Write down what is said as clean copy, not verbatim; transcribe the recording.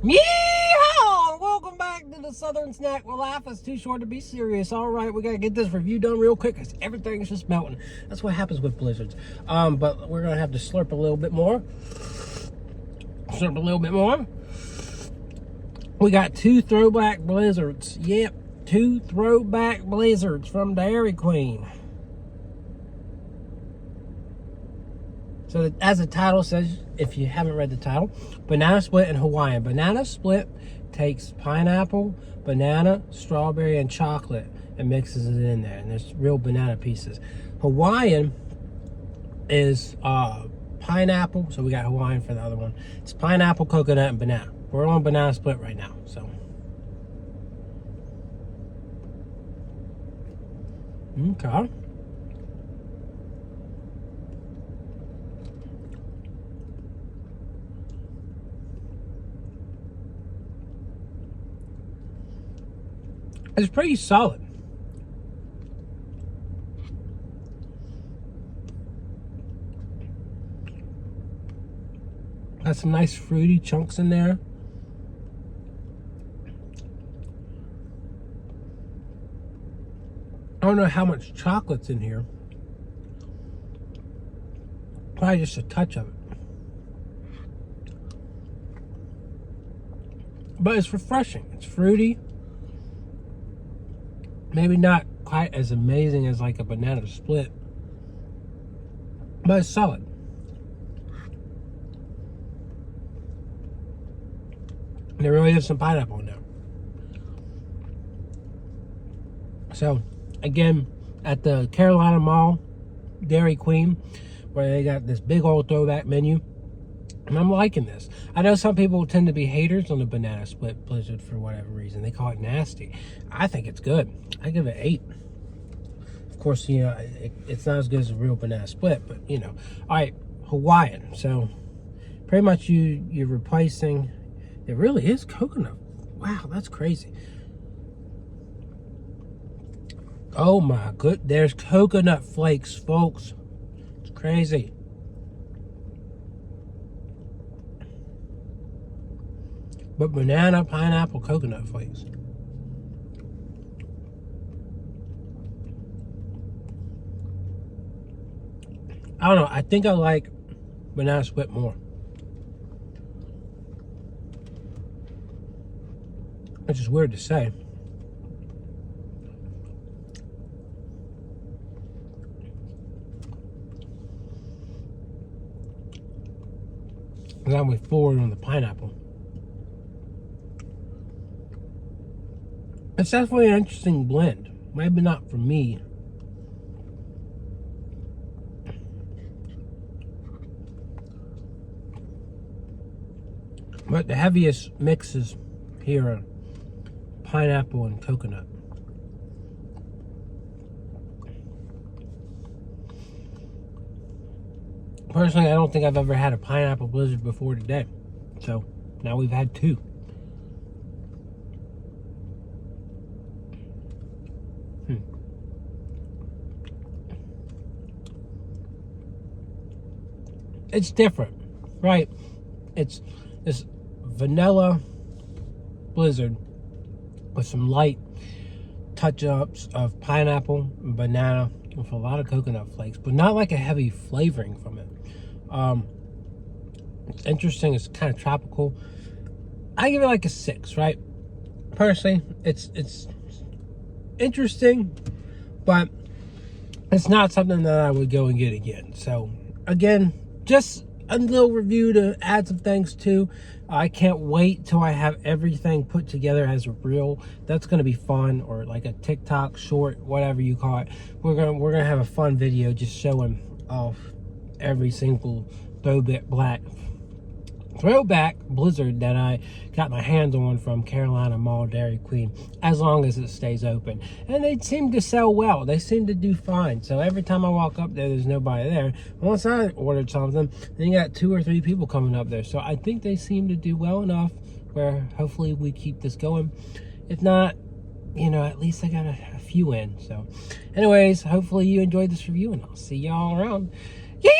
Yeehaw! Welcome back to the Southern Snack where life is too short to be serious. All right, we got to get this review done real quick because everything's just melting. That's what happens with blizzards. But we're going to have to slurp a little bit more. Slurp a little bit more. We got two throwback blizzards. Yep, two throwback blizzards from Dairy Queen. So as the title says, if you haven't read the title, banana split and Hawaiian. Banana split takes pineapple, banana, strawberry, and chocolate and mixes it in there. And there's real banana pieces. Hawaiian is pineapple. So we got Hawaiian for the other one. It's pineapple, coconut, and banana. We're on banana split right now. So. Okay. It's pretty solid. Got some nice fruity chunks in there. I don't know how much chocolate's in here. Probably just a touch of it. But it's refreshing. It's fruity. Maybe not quite as amazing as like a banana split, but it's solid. There really is some pineapple in there. So, again, at the Carolina Mall, Dairy Queen, where they got this big old throwback menu, and I'm liking this. I know some people tend to be haters on the banana split blizzard for whatever reason. They call it nasty. I think it's good. I give it 8. Of course, you know, it's not as good as a real banana split, but you know. All right, Hawaiian. So pretty much you're replacing. It really is coconut. Wow, that's crazy. Oh my good. There's coconut flakes, folks. It's crazy. But banana, pineapple, coconut flakes. I don't know. I think I like banana split more. Which is weird to say. Now we're forward on the pineapple. It's definitely an interesting blend. Maybe not for me. But the heaviest mixes here are pineapple and coconut. Personally, I don't think I've ever had a pineapple blizzard before today. So now we've had 2. It's different, right? It's this vanilla blizzard with some light touch-ups of pineapple and banana with a lot of coconut flakes, but not like a heavy flavoring from it. It's interesting. It's kind of tropical. I give it like a 6, right? Personally, it's interesting, but it's not something that I would go and get again. So again, just a little review to add some things to. I can't wait till I have everything put together as a reel. That's gonna be fun, or like a TikTok short, whatever you call it. We're gonna have a fun video just showing off every single throwback blizzard that I got my hands on from Carolina Mall Dairy Queen, as long as it stays open. And they seem to sell well. They seem to do fine. So every time I walk up there, there's nobody there. Once I ordered something, then you got 2 or 3 people coming up there. So I think they seem to do well enough where hopefully we keep this going. If not, you know, at least I got a few in. So anyways, hopefully you enjoyed this review, and I'll see y'all around. Yeah!